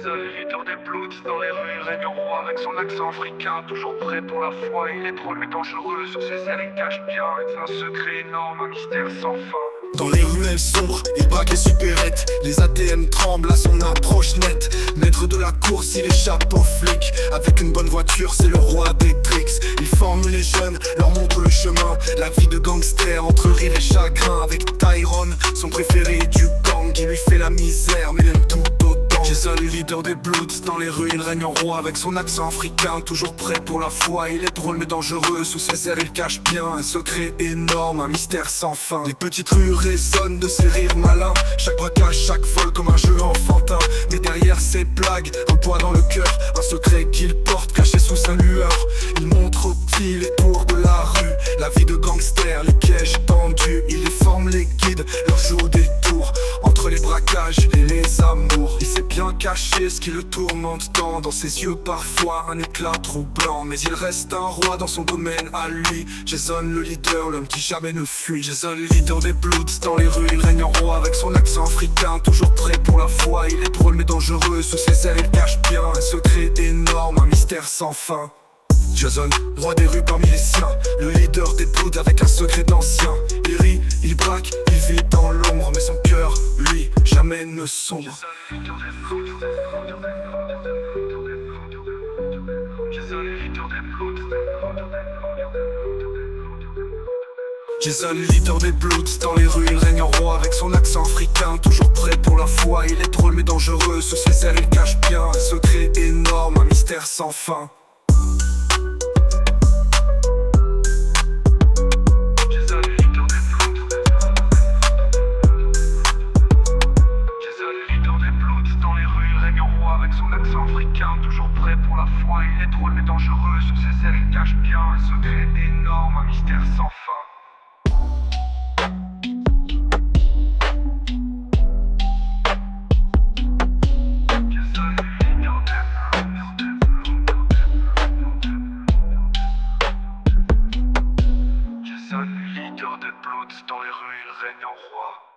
Jason, leader des Bloods, dans les rues, il règne en roi avec son accent africain, toujours prêt pour la foi. Il est drôle mais dangereux, sur ses ailes il cache bien un secret énorme, un mystère sans fin. Dans les ruelles sombres, il braque les supérettes. Les ATM tremblent à son approche nette. Maître de la course, il échappe aux flics. Avec une bonne voiture, c'est le roi des tricks. Il forme les jeunes, leur montre le chemin. La vie de gangster entre rire et chagrin. Avec Tyrone, son préféré du gang, qui lui fait la misère mais l'aime tout autant. Jason, leader des Bloods, dans les rues il règne en roi avec son accent africain, toujours prêt pour la foi. Il est drôle mais dangereux, sous ses airs il cache bien un secret énorme, un mystère sans fin. Les petites rues résonnent de ses rires malins, chaque braquage, chaque vol comme un jeu enfantin. Mais derrière ces blagues, un poids dans le cœur, un secret qu'il porte caché sous sa lueur. Il montre aux petits les tours de la rue, la vie de gangster, les pièges tendus. Il les forme, les guide, leur joue des tours entre les braquages et les amours. Il sait bien cacher ce qui le tourmente tant, dans ses yeux parfois un éclat troublant. Mais il reste un roi dans son domaine à lui. Jason le leader, l'homme qui jamais ne fuit. Jason leader des Bloods, dans les rues il règne en roi avec son accent africain, toujours prêt pour la foi. Il est drôle mais dangereux, sous ses ailes il cache bien un secret énorme, un mystère sans fin. Jason, roi des rues parmi les siens, le leader des Bloods avec un secret d'ancien. Il rit, il braque, il vit dans l'ombre, mais son cœur, lui, jamais ne sombre. Jason, leader des Bloods, dans les rues il règne en roi avec son accent africain, toujours prêt pour la foi. Il est drôle mais dangereux, sous ses ailes il cache bien un secret énorme, un mystère sans fin. Son accent africain, toujours prêt pour la foi. Il est drôle mais dangereux, sur ses ailes il cache bien un secret énorme, un mystère sans fin. Jason, leader des Bloods, dans les rues il règne en roi.